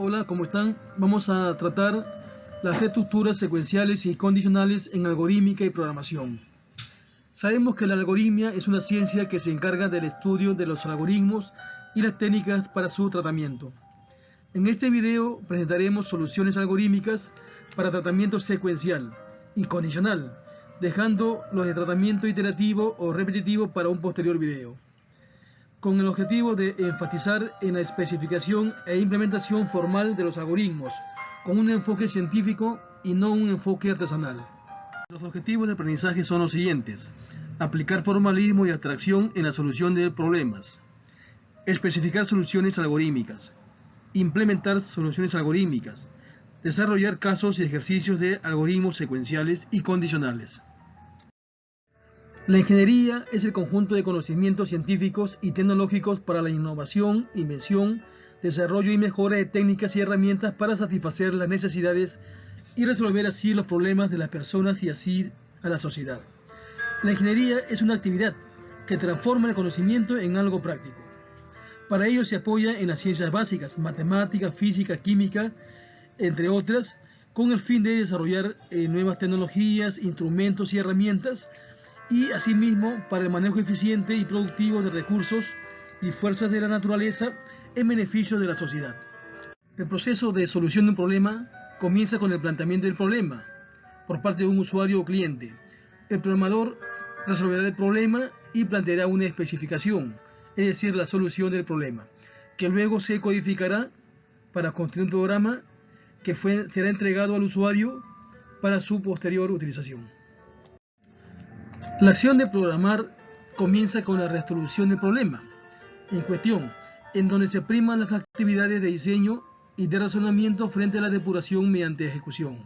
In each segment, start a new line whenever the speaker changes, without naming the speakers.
Hola, ¿cómo están? Vamos a tratar las estructuras secuenciales y condicionales en algorítmica y programación. Sabemos que la algoritmia es una ciencia que se encarga del estudio de los algoritmos y las técnicas para su tratamiento. En este video presentaremos soluciones algorítmicas para tratamiento secuencial y condicional, dejando los de tratamiento iterativo o repetitivo para un posterior video, con el objetivo de enfatizar en la especificación e implementación formal de los algoritmos, con un enfoque científico y no un enfoque artesanal. Los objetivos de aprendizaje son los siguientes: aplicar formalismo y abstracción en la solución de problemas, especificar soluciones algorítmicas, implementar soluciones algorítmicas, desarrollar casos y ejercicios de algoritmos secuenciales y condicionales. La ingeniería es el conjunto de conocimientos científicos y tecnológicos para la innovación, invención, desarrollo y mejora de técnicas y herramientas para satisfacer las necesidades y resolver así los problemas de las personas y así a la sociedad. La ingeniería es una actividad que transforma el conocimiento en algo práctico. Para ello se apoya en las ciencias básicas, matemática, física, química, entre otras, con el fin de desarrollar nuevas tecnologías, instrumentos y herramientas, y asimismo para el manejo eficiente y productivo de recursos y fuerzas de la naturaleza en beneficio de la sociedad. El proceso de solución de un problema comienza con el planteamiento del problema por parte de un usuario o cliente. El programador resolverá el problema y planteará una especificación, es decir, la solución del problema, que luego se codificará para construir un programa que será entregado al usuario para su posterior utilización. La acción de programar comienza con la resolución del problema en cuestión, en donde se priman las actividades de diseño y de razonamiento frente a la depuración mediante ejecución.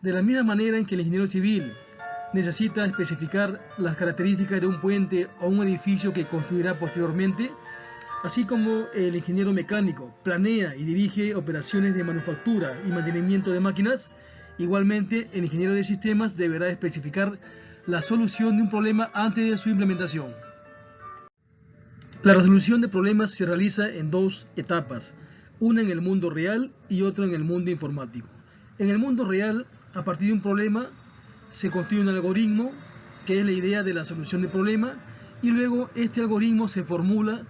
De la misma manera en que el ingeniero civil necesita especificar las características de un puente o un edificio que construirá posteriormente, así como el ingeniero mecánico planea y dirige operaciones de manufactura y mantenimiento de máquinas, igualmente el ingeniero de sistemas deberá especificar la solución de un problema antes de su implementación. La resolución de problemas se realiza en dos etapas, una en el mundo real y otra en el mundo informático. En el mundo real, a partir de un problema, se construye un algoritmo, que es la idea de la solución del problema, y luego este algoritmo se formula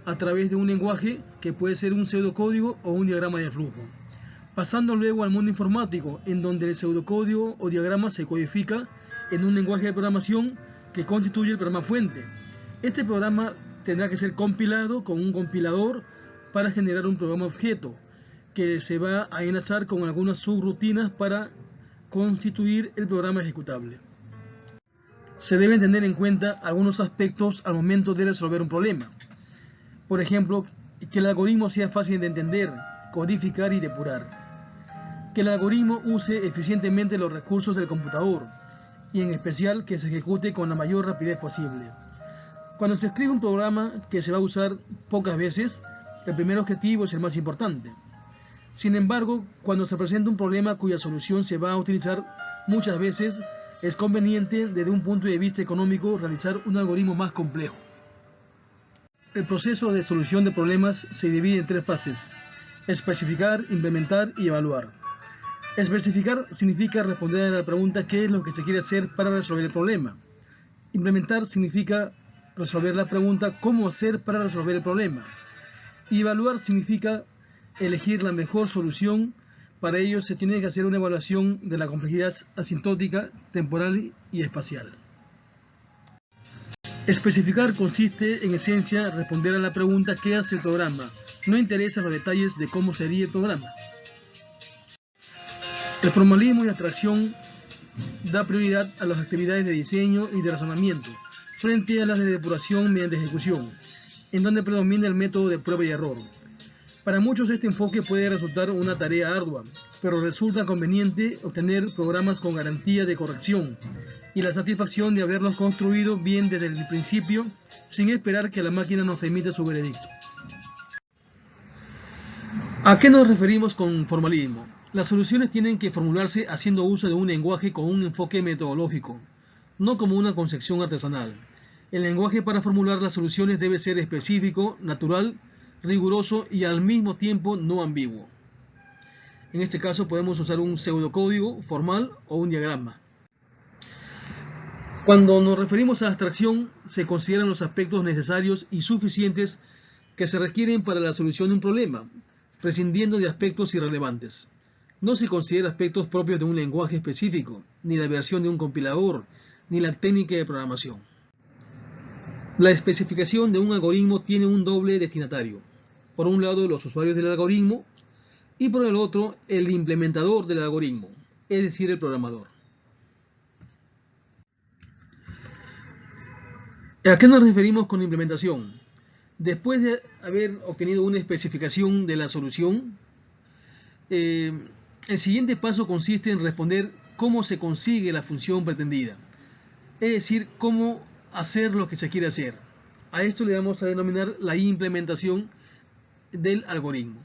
a través de un lenguaje que puede ser un pseudocódigo o un diagrama de flujo. Pasando luego al mundo informático, en donde el pseudocódigo o diagrama se codifica en un lenguaje de programación que constituye el programa fuente. Este programa tendrá que ser compilado con un compilador para generar un programa objeto que se va a enlazar con algunas subrutinas para constituir el programa ejecutable. Se deben tener en cuenta algunos aspectos al momento de resolver un problema. Por ejemplo, que el algoritmo sea fácil de entender, codificar y depurar. Que el algoritmo use eficientemente los recursos del computador y en especial que se ejecute con la mayor rapidez posible. Cuando se escribe un programa que se va a usar pocas veces, el primer objetivo es el más importante. Sin embargo, cuando se presenta un problema cuya solución se va a utilizar muchas veces, es conveniente desde un punto de vista económico realizar un algoritmo más complejo. El proceso de solución de problemas se divide en tres fases: especificar, implementar y evaluar. Especificar significa responder a la pregunta ¿qué es lo que se quiere hacer para resolver el problema? Implementar significa resolver la pregunta ¿cómo hacer para resolver el problema? Y evaluar significa elegir la mejor solución. Para ello se tiene que hacer una evaluación de la complejidad asintótica, temporal y espacial. Especificar consiste en esencia responder a la pregunta ¿qué hace el programa? No interesa los detalles de cómo sería el programa. El formalismo y abstracción da prioridad a las actividades de diseño y de razonamiento frente a las de depuración mediante ejecución, en donde predomina el método de prueba y error. Para muchos este enfoque puede resultar una tarea ardua, pero resulta conveniente obtener programas con garantía de corrección y la satisfacción de haberlos construido bien desde el principio, sin esperar que la máquina nos emita su veredicto. ¿A qué nos referimos con formalismo? Las soluciones tienen que formularse haciendo uso de un lenguaje con un enfoque metodológico, no como una concepción artesanal. El lenguaje para formular las soluciones debe ser específico, natural, riguroso y al mismo tiempo no ambiguo. En este caso podemos usar un pseudocódigo formal o un diagrama. Cuando nos referimos a abstracción, se consideran los aspectos necesarios y suficientes que se requieren para la solución de un problema, prescindiendo de aspectos irrelevantes. No se considera aspectos propios de un lenguaje específico, ni la versión de un compilador, ni la técnica de programación. La especificación de un algoritmo tiene un doble destinatario. Por un lado, los usuarios del algoritmo, y por el otro, el implementador del algoritmo, es decir, el programador. ¿A qué nos referimos con implementación? Después de haber obtenido una especificación de la solución, el siguiente paso consiste en responder cómo se consigue la función pretendida, es decir, cómo hacer lo que se quiere hacer. A esto le vamos a denominar la implementación del algoritmo.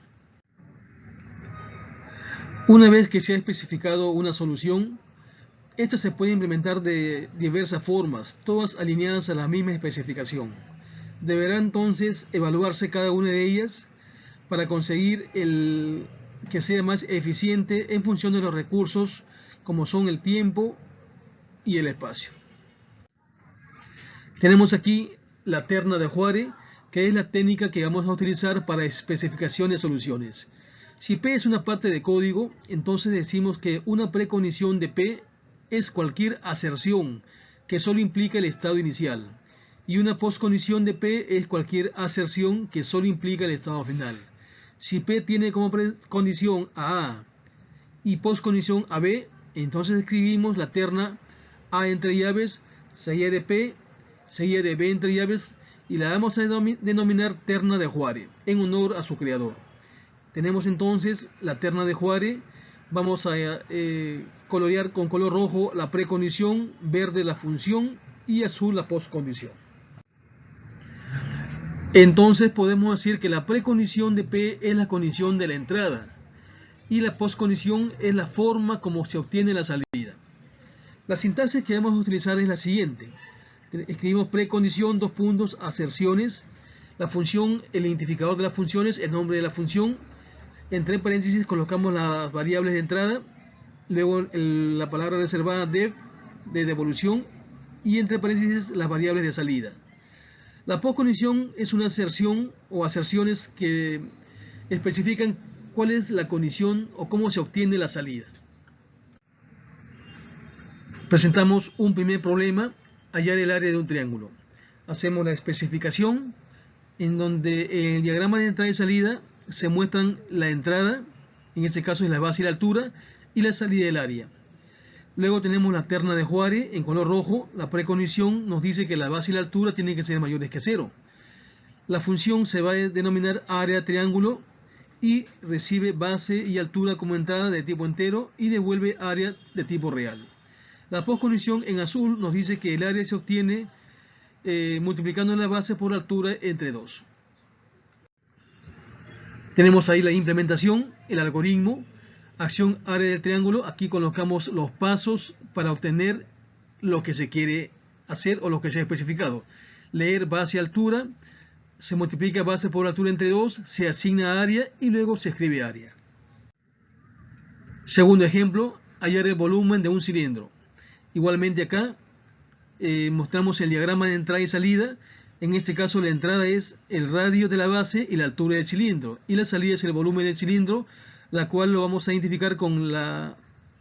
Una vez que se ha especificado una solución, esta se puede implementar de diversas formas, todas alineadas a la misma especificación. Deberá entonces evaluarse cada una de ellas para conseguir que sea más eficiente en función de los recursos como son el tiempo y el espacio. Tenemos aquí la terna de Juárez, que es la técnica que vamos a utilizar para especificación de soluciones. Si P es una parte de código, entonces decimos que una precondición de P es cualquier aserción que solo implica el estado inicial, y una postcondición de P es cualquier aserción que solo implica el estado final. Si P tiene como precondición a y postcondición a B, entonces escribimos la terna A entre llaves, seguida de P, seguida de B entre llaves, y la vamos a denominar terna de Juárez, en honor a su creador. Tenemos entonces la terna de Juárez. Vamos a colorear con color rojo la precondición, verde la función y azul la postcondición. Entonces podemos decir que la precondición de P es la condición de la entrada y la postcondición es la forma como se obtiene la salida. La sintaxis que vamos a utilizar es la siguiente. Escribimos precondición, dos puntos, aserciones, la función, el identificador de las funciones, el nombre de la función. Entre paréntesis colocamos las variables de entrada, luego la palabra reservada de devolución y entre paréntesis las variables de salida. La postcondición es una aserción o aserciones que especifican cuál es la condición o cómo se obtiene la salida. Presentamos un primer problema, hallar el área de un triángulo. Hacemos la especificación en donde en el diagrama de entrada y salida se muestran la entrada, en este caso es la base y la altura, y la salida del área. Luego tenemos la terna de Juárez en color rojo. La precondición nos dice que la base y la altura tienen que ser mayores que 0. La función se va a denominar área triángulo y recibe base y altura como entrada de tipo entero y devuelve área de tipo real. La postcondición en azul nos dice que el área se obtiene multiplicando la base por la altura entre 2. Tenemos ahí la implementación, el algoritmo, acción área del triángulo. Aquí colocamos los pasos para obtener lo que se quiere hacer o lo que se ha especificado. Leer base y altura, se multiplica base por altura entre 2, se asigna área y luego se escribe área. Segundo ejemplo, hallar el volumen de un cilindro. Igualmente acá mostramos el diagrama de entrada y salida. En este caso la entrada es el radio de la base y la altura del cilindro, y la salida es el volumen del cilindro, la cual lo vamos a identificar con la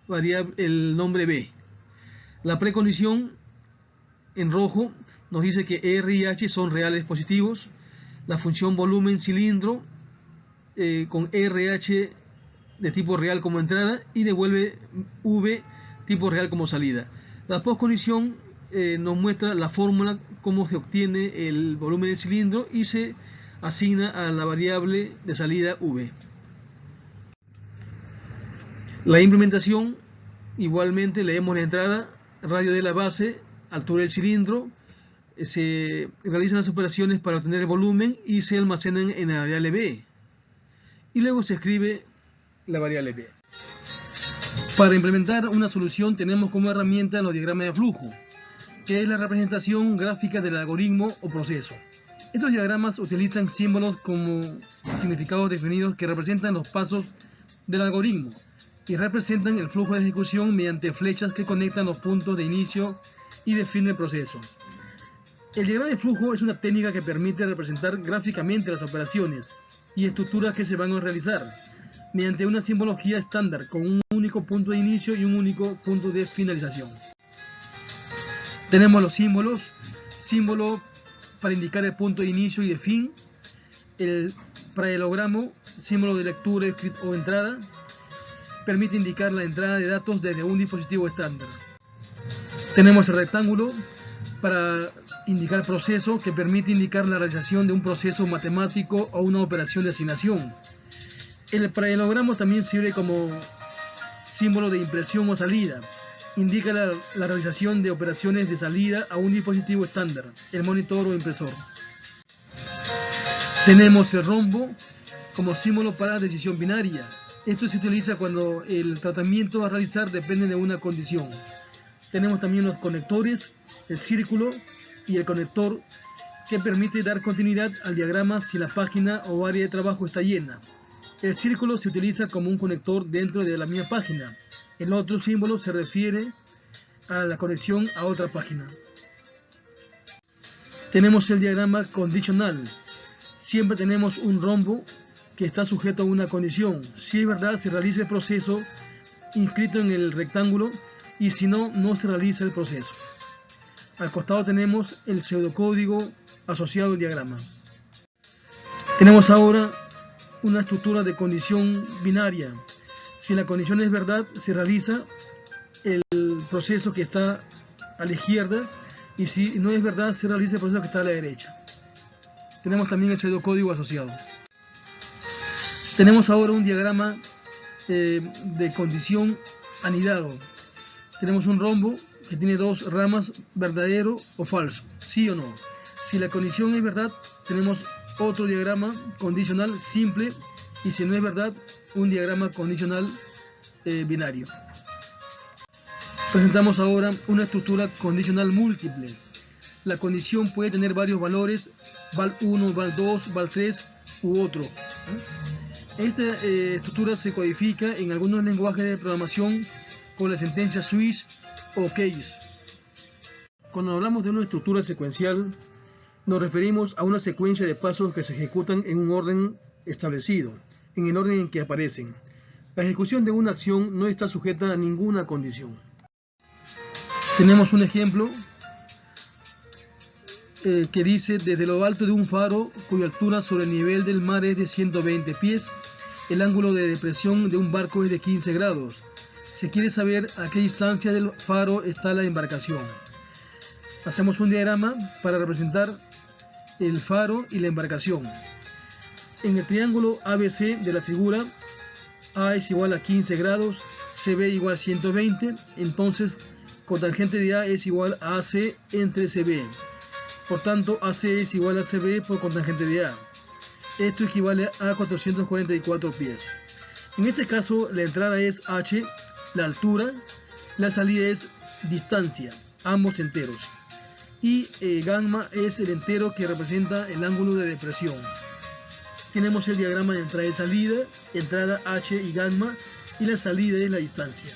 variable, el nombre B. La precondición en rojo nos dice que R y H son reales positivos. La función volumen cilindro con RH de tipo real como entrada y devuelve V tipo real como salida. La postcondición nos muestra la fórmula, cómo se obtiene el volumen del cilindro y se asigna a la variable de salida V. La implementación, igualmente leemos la entrada, radio de la base, altura del cilindro, se realizan las operaciones para obtener el volumen y se almacenan en la variable B. Y luego se escribe la variable B. Para implementar una solución tenemos como herramienta los diagramas de flujo, que es la representación gráfica del algoritmo o proceso. Estos diagramas utilizan símbolos como significados definidos que representan los pasos del algoritmo y representan el flujo de ejecución mediante flechas que conectan los puntos de inicio y definen el proceso. El diagrama de flujo es una técnica que permite representar gráficamente las operaciones y estructuras que se van a realizar mediante una simbología estándar con un único punto de inicio y un único punto de finalización. Tenemos los símbolos: símbolo para indicar el punto de inicio y de fin, el paralelogramo, símbolo de lectura o entrada, permite indicar la entrada de datos desde un dispositivo estándar. Tenemos el rectángulo para indicar proceso, que permite indicar la realización de un proceso matemático o una operación de asignación. El paralelogramo también sirve como símbolo de impresión o salida. Indica la realización de operaciones de salida a un dispositivo estándar, el monitor o impresor. Tenemos el rombo como símbolo para decisión binaria. Esto se utiliza cuando el tratamiento a realizar depende de una condición. Tenemos también los conectores, el círculo y el conector, que permite dar continuidad al diagrama si la página o área de trabajo está llena. El círculo se utiliza como un conector dentro de la misma página. El otro símbolo se refiere a la conexión a otra página. Tenemos el diagrama condicional. Siempre tenemos un rombo que está sujeto a una condición. Si es verdad, se realiza el proceso inscrito en el rectángulo, y si no, no se realiza el proceso. Al costado tenemos el pseudocódigo asociado al diagrama. Tenemos ahora una estructura de condición binaria. Si la condición es verdad, se realiza el proceso que está a la izquierda, y si no es verdad, se realiza el proceso que está a la derecha. Tenemos también el pseudocódigo asociado. Tenemos ahora un diagrama de condición anidado. Tenemos un rombo que tiene dos ramas, verdadero o falso, sí o no. Si la condición es verdad, tenemos otro diagrama condicional simple, y si no es verdad, un diagrama condicional binario. Presentamos ahora una estructura condicional múltiple. La condición puede tener varios valores, val 1, val 2, val 3 u otro. Esta estructura se codifica en algunos lenguajes de programación con la sentencia switch o case. Cuando hablamos de una estructura secuencial, nos referimos a una secuencia de pasos que se ejecutan en un orden establecido, en el orden en que aparecen. La ejecución de una acción no está sujeta a ninguna condición. Tenemos un ejemplo que dice: desde lo alto de un faro cuya altura sobre el nivel del mar es de 120 pies, el ángulo de depresión de un barco es de 15 grados. Se quiere saber a qué distancia del faro está la embarcación. Hacemos un diagrama para representar el faro y la embarcación. En el triángulo ABC de la figura, A es igual a 15 grados, CB igual a 120, entonces cotangente de A es igual a AC entre CB. Por tanto, AC es igual a CB por cotangente de A. Esto equivale a 444 pies. En este caso, la entrada es H, la altura, la salida es distancia, ambos enteros. Y gamma es el entero que representa el ángulo de depresión. Tenemos el diagrama de entrada y salida, entrada H y gamma, y la salida es la distancia.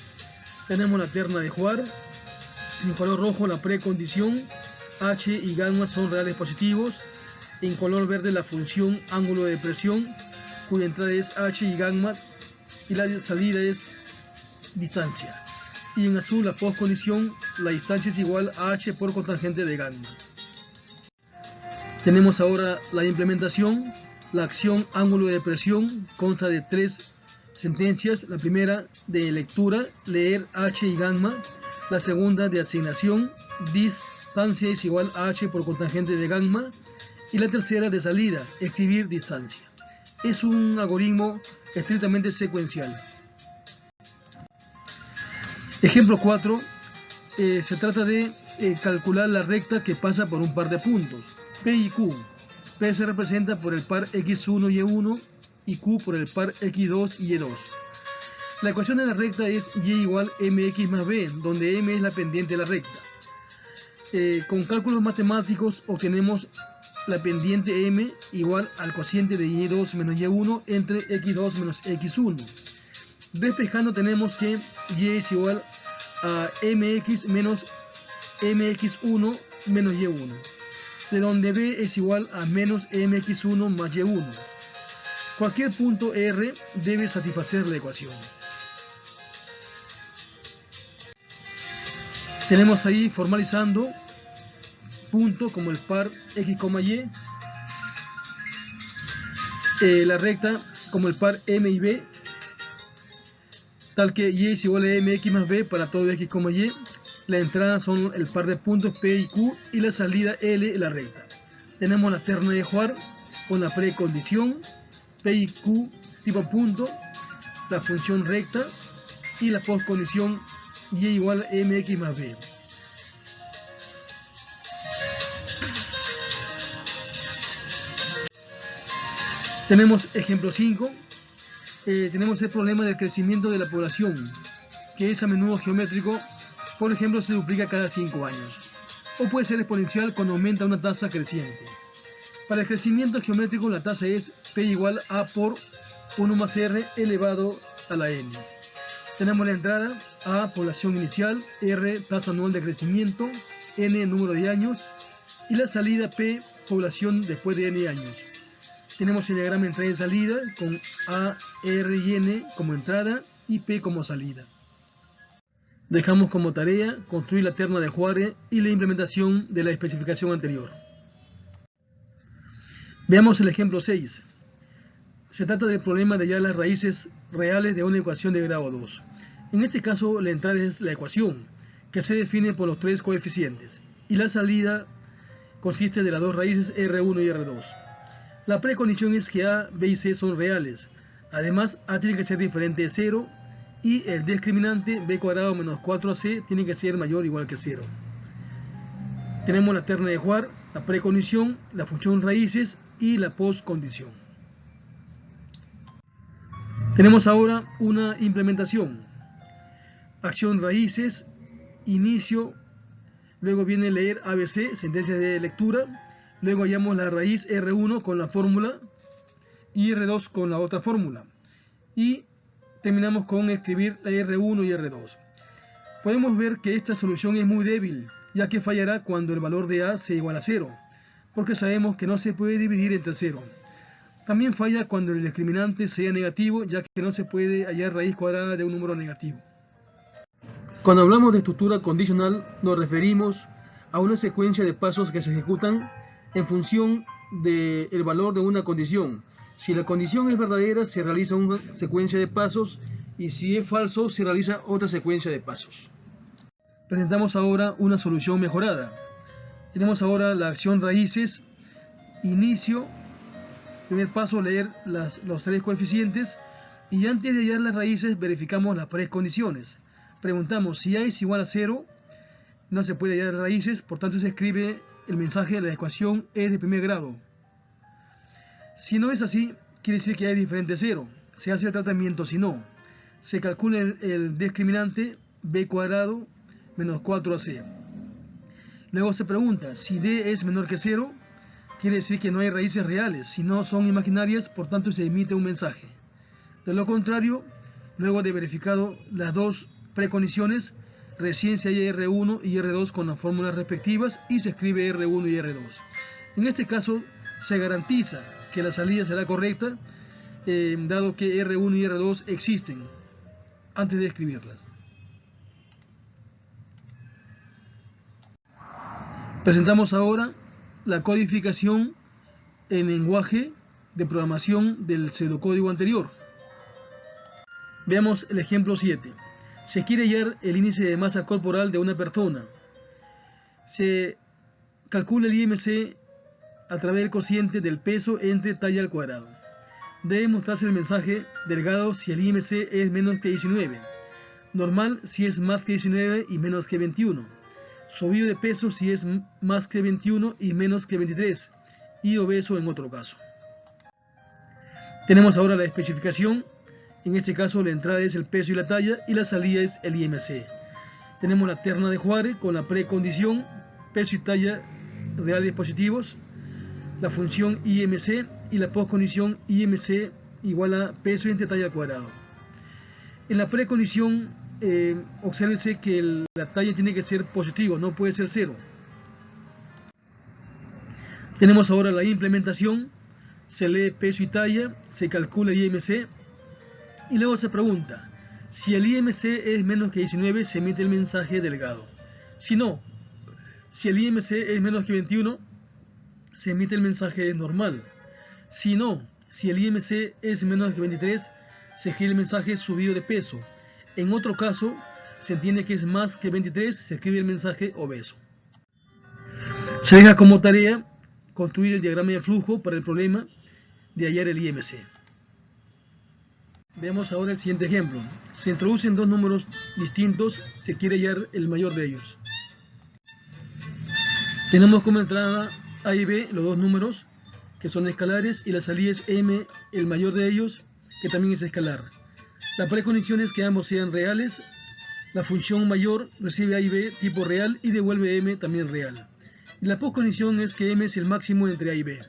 Tenemos la terna de Juar, en color rojo la precondición, H y gamma son reales positivos, en color verde la función ángulo de depresión, cuya entrada es H y gamma, y la salida es distancia. Y en azul la postcondición, la distancia es igual a H por cotangente de gamma. Tenemos ahora la implementación. La acción ángulo de depresión consta de tres sentencias: la primera de lectura, leer H y gamma; la segunda de asignación, distancia es igual a H por cotangente de gamma; y la tercera de salida, escribir distancia. Es un algoritmo estrictamente secuencial. Ejemplo 4. Se trata de calcular la recta que pasa por un par de puntos, P y Q. P se representa por el par X1 y Y1 y Q por el par X2 y Y2. La ecuación de la recta es Y igual mx más b, donde m es la pendiente de la recta. Con cálculos matemáticos obtenemos la pendiente m igual al cociente de y2 menos y1 entre x2 menos x1. Despejando tenemos que y es igual a mx menos mx1 menos y1, de donde b es igual a menos mx1 más y1. Cualquier punto R debe satisfacer la ecuación. Tenemos ahí, formalizando, punto como el par x, y, la recta como el par m y b, tal que y es igual a mx más b para todo x, y. La entrada son el par de puntos p y q y la salida L, la recta. Tenemos la terna de Huar con la precondición, p y q tipo punto, la función recta y la postcondición y igual a mx más b. Tenemos ejemplo 5. Tenemos el problema del crecimiento de la población, que es a menudo geométrico. Por ejemplo, se duplica cada 5 años, o puede ser exponencial cuando aumenta una tasa creciente. Para el crecimiento geométrico, la tasa es p igual a por 1 más r elevado a la n. Tenemos la entrada: a, población inicial; r, tasa anual de crecimiento; n, número de años; y la salida p, población después de n años. Tenemos el diagrama de entrada y salida con a, r y n como entrada y p como salida. Dejamos como tarea construir la terna de Huar y la implementación de la especificación anterior. Veamos el ejemplo 6. Se trata del problema de hallar las raíces reales de una ecuación de grado 2. En este caso, la entrada es la ecuación, que se define por los 3 coeficientes, y la salida consiste de las dos raíces R1 y R2. La precondición es que a, b y c son reales. Además, a tiene que ser diferente de 0 y el discriminante b cuadrado menos 4ac tiene que ser mayor o igual que 0. Tenemos la terna de Huar, la precondición, la función raíces y la postcondición. Tenemos ahora una implementación. Acción raíces, inicio, luego viene leer ABC, sentencia de lectura, luego hallamos la raíz R1 con la fórmula y R2 con la otra fórmula, y terminamos con escribir la R1 y R2. Podemos ver que esta solución es muy débil, ya que fallará cuando el valor de A sea igual a 0, porque sabemos que no se puede dividir entre 0. También falla cuando el discriminante sea negativo, ya que no se puede hallar raíz cuadrada de un número negativo. Cuando hablamos de estructura condicional, nos referimos a una secuencia de pasos que se ejecutan en función del valor de una condición. Si la condición es verdadera, se realiza una secuencia de pasos, y si es falso, se realiza otra secuencia de pasos. Presentamos ahora una solución mejorada. Tenemos ahora la acción raíces, inicio, primer paso, leer los 3 coeficientes, y antes de hallar las raíces verificamos las precondiciones. Preguntamos si A es igual a 0, no se puede hallar raíces, por tanto se escribe el mensaje de la ecuación es de primer grado. Si no es así, quiere decir que A es diferente de 0. Se hace el tratamiento. Si no, se calcula el discriminante b cuadrado menos 4ac. Luego se pregunta si d es menor que 0, quiere decir que no hay raíces reales, si no son imaginarias, por tanto se emite un mensaje. De lo contrario, luego de verificado las dos precondiciones, recién se halla R1 y R2 con las fórmulas respectivas y se escribe R1 y R2. En este caso se garantiza que la salida será correcta, dado que R1 y R2 existen antes de escribirlas. Presentamos ahora la codificación en lenguaje de programación del pseudocódigo anterior. Veamos el ejemplo 7. Se quiere hallar el índice de masa corporal de una persona. Se calcula el IMC a través del cociente del peso entre talla al cuadrado. Debe mostrarse el mensaje delgado si el IMC es menos que 19, normal si es más que 19 y menos que 21, subido de peso si es más que 21 y menos que 23, y obeso en otro caso. Tenemos ahora la especificación. En este caso la entrada es el peso y la talla, y la salida es el IMC. Tenemos la terna de Huar con la precondición, peso y talla reales positivos, la función IMC y la postcondición IMC igual a peso entre talla al cuadrado. En la precondición, obsérvese que la talla tiene que ser positiva, no puede ser 0. Tenemos ahora la implementación, se lee peso y talla, se calcula IMC y luego se pregunta, si el IMC es menos que 19 se emite el mensaje delgado. Si no, si el IMC es menos que 21 se emite el mensaje normal. Si no, si el IMC es menos que 23 se escribe el mensaje subido de peso. En otro caso, se entiende que es más que 23, se escribe el mensaje obeso. Se deja como tarea construir el diagrama de flujo para el problema de hallar el IMC. Veamos ahora el siguiente ejemplo. Se introducen dos números distintos, se quiere hallar el mayor de ellos. Tenemos como entrada A y B los dos números que son escalares y la salida es M, el mayor de ellos, que también es escalar. La precondición es que ambos sean reales. La función mayor recibe A y B tipo real y devuelve M también real. Y la postcondición es que M es el máximo entre A y B.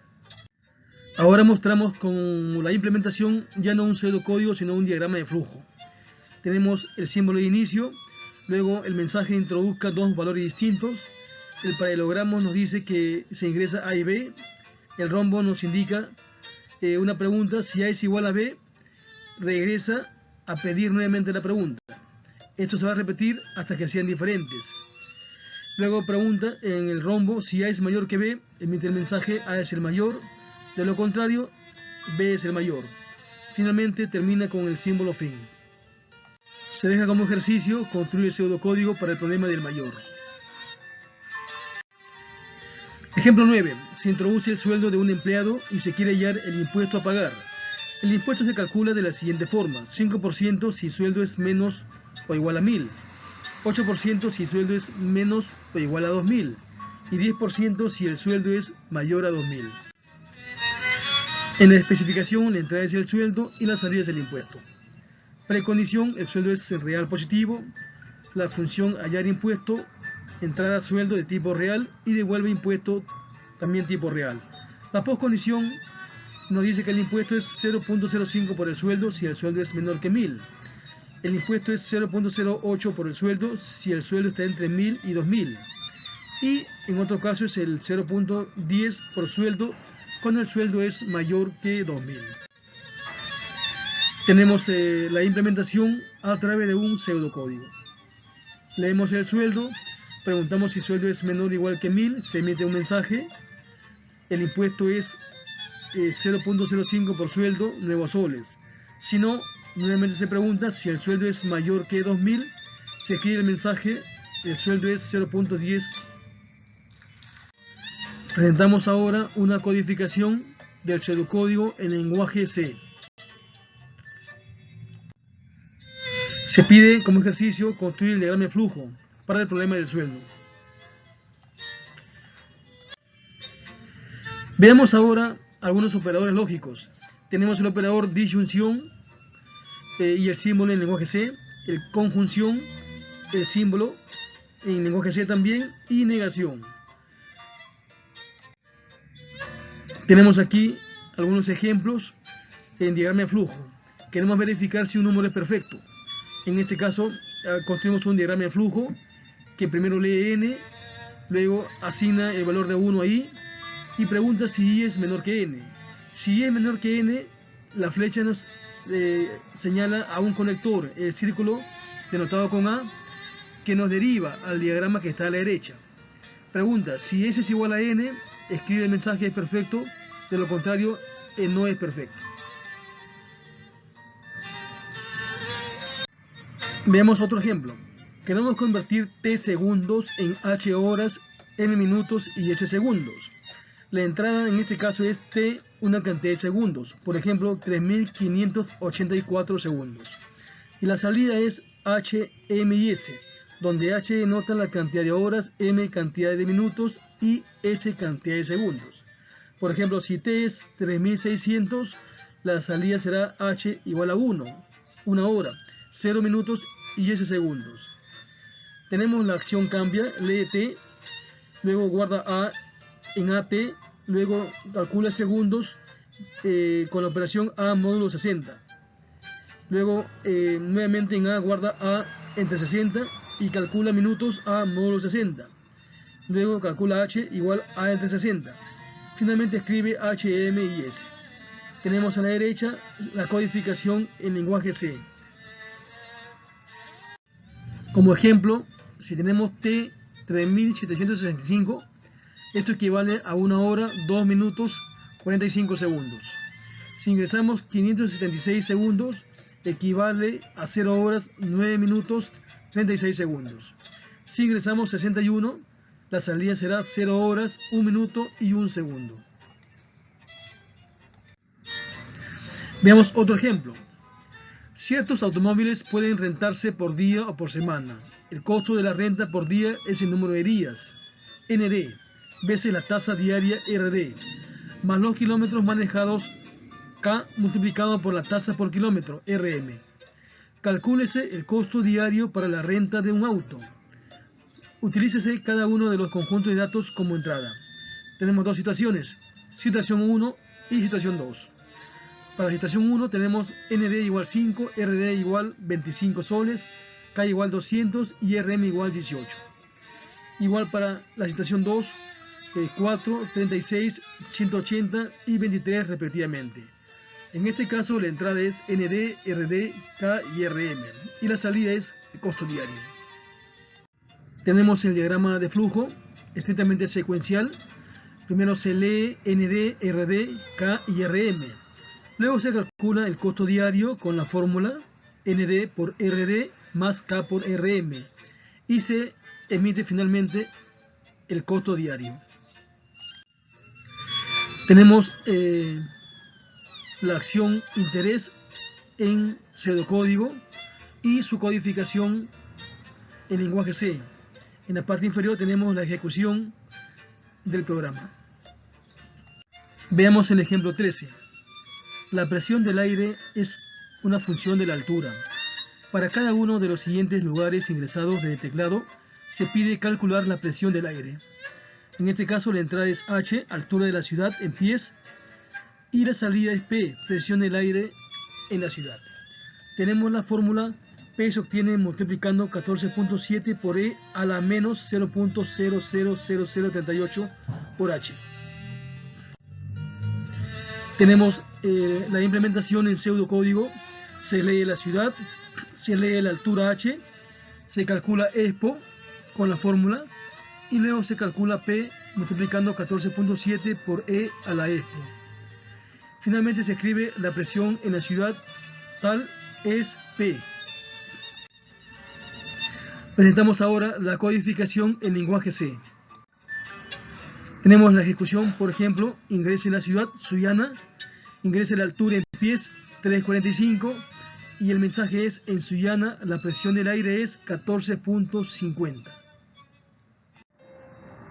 Ahora mostramos con la implementación ya no un pseudocódigo sino un diagrama de flujo. Tenemos el símbolo de inicio, luego el mensaje introduzca dos valores distintos, el paralelogramo nos dice que se ingresa A y B, el rombo nos indica una pregunta, si A es igual a B, regresa a pedir nuevamente la pregunta. Esto se va a repetir hasta que sean diferentes. Luego pregunta en el rombo, si A es mayor que B, emite el mensaje A es el mayor, de lo contrario, B es el mayor. Finalmente termina con el símbolo fin. Se deja como ejercicio construir el pseudocódigo para el problema del mayor. Ejemplo 9. Se introduce el sueldo de un empleado y se quiere hallar el impuesto a pagar. El impuesto se calcula de la siguiente forma: 5% si sueldo es menos o igual a 1000, 8% si sueldo es menos o igual a 2000 y 10% si el sueldo es mayor a 2000. En la especificación, la entrada es el sueldo y la salida es el impuesto. Precondición, el sueldo es real positivo. La función hallar impuesto, entrada sueldo de tipo real y devuelve impuesto también tipo real. La postcondición nos dice que el impuesto es 0.05 por el sueldo si el sueldo es menor que 1000. El impuesto es 0.08 por el sueldo si el sueldo está entre 1000 y 2000. Y en otro caso es el 0.10 por sueldo cuando el sueldo es mayor que 2000. Tenemos la implementación a través de un pseudocódigo. Leemos el sueldo, preguntamos si el sueldo es menor o igual que 1000, se emite un mensaje. El impuesto es 0.05 por sueldo, nuevos soles. Si no, nuevamente se pregunta si el sueldo es mayor que 2000, se escribe el mensaje, el sueldo es 0.10. Presentamos ahora una codificación del pseudocódigo en lenguaje C. Se pide como ejercicio construir el diagrama de flujo para el problema del sueldo. Veamos ahora algunos operadores lógicos. Tenemos el operador disyunción y el símbolo en lenguaje C, el conjunción, el símbolo en lenguaje C también y negación. Tenemos aquí algunos ejemplos en diagrama de flujo. Queremos verificar si un número es perfecto. En este caso construimos un diagrama de flujo que primero lee n, luego asigna el valor de 1 a i y pregunta si i es menor que n. Si i es menor que n, la flecha nos señala a un conector, el círculo denotado con A, que nos deriva al diagrama que está a la derecha. Pregunta, si s es igual a n, escribe el mensaje es perfecto, de lo contrario no es perfecto. Veamos otro ejemplo. Queremos convertir t segundos en h horas, m minutos y s segundos. La entrada en este caso es t, una cantidad de segundos, por ejemplo 3584 segundos. Y la salida es h, m y s, donde h denota la cantidad de horas, m cantidad de minutos y s cantidad de segundos. Por ejemplo, si t es 3600, la salida será h igual a 1, una hora, 0 minutos y s segundos. Tenemos la acción cambia, lee t, luego guarda a en at luego calcula segundos con la operación A módulo 60. Luego nuevamente en A guarda A entre 60 y calcula minutos A módulo 60. Luego calcula H igual A entre 60. Finalmente escribe H, M y S. Tenemos a la derecha la codificación en lenguaje C. Como ejemplo, si tenemos T 3765, esto equivale a 1 hora, 2 minutos, 45 segundos. Si ingresamos 576 segundos, equivale a 0 horas, 9 minutos, 36 segundos. Si ingresamos 61, la salida será 0 horas, 1 minuto y 1 segundo. Veamos otro ejemplo. Ciertos automóviles pueden rentarse por día o por semana. El costo de la renta por día es el número de días, ND, veces la tasa diaria RD, más los kilómetros manejados, K, multiplicado por la tasa por kilómetro, RM. Calcúlese el costo diario para la renta de un auto. Utilícese cada uno de los conjuntos de datos como entrada. Tenemos dos situaciones, situación 1 y situación 2. Para la situación 1 tenemos ND igual 5, RD igual 25 soles, K igual 200 y RM igual 18. Igual para la situación 2, 4, 36, 180 y 23 respectivamente. En este caso la entrada es ND, RD, K y RM y la salida es el costo diario. Tenemos el diagrama de flujo estrictamente secuencial. Primero se lee ND, RD, K y RM. Luego se calcula el costo diario con la fórmula ND por RD más K por RM y se emite finalmente el costo diario. Tenemos la acción interés en pseudocódigo y su codificación en lenguaje C. En la parte inferior tenemos la ejecución del programa. Veamos el ejemplo 13. La presión del aire es una función de la altura. Para cada uno de los siguientes lugares ingresados del teclado, se pide calcular la presión del aire. En este caso la entrada es H, altura de la ciudad en pies, y la salida es P, presión del aire en la ciudad. Tenemos la fórmula, P se obtiene multiplicando 14.7 por E a la menos 0.000038 por H. Tenemos la implementación en pseudocódigo, se lee la ciudad, se lee la altura H, se calcula EXPO con la fórmula y luego se calcula P multiplicando 14.7 por E a la EXPO. Finalmente se escribe la presión en la ciudad, tal es P. Presentamos ahora la codificación en lenguaje C. Tenemos la ejecución, por ejemplo, ingrese en la ciudad, Sullana, ingrese la altura en pies, 345, y el mensaje es, en Sullana la presión del aire es 14.50.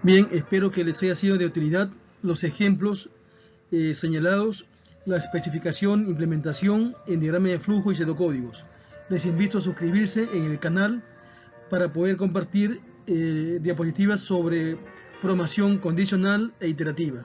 Bien, espero que les haya sido de utilidad los ejemplos señalados, la especificación, implementación en diagrama de flujo y pseudocódigos. Les invito a suscribirse en el canal para poder compartir diapositivas sobre programación condicional e iterativa.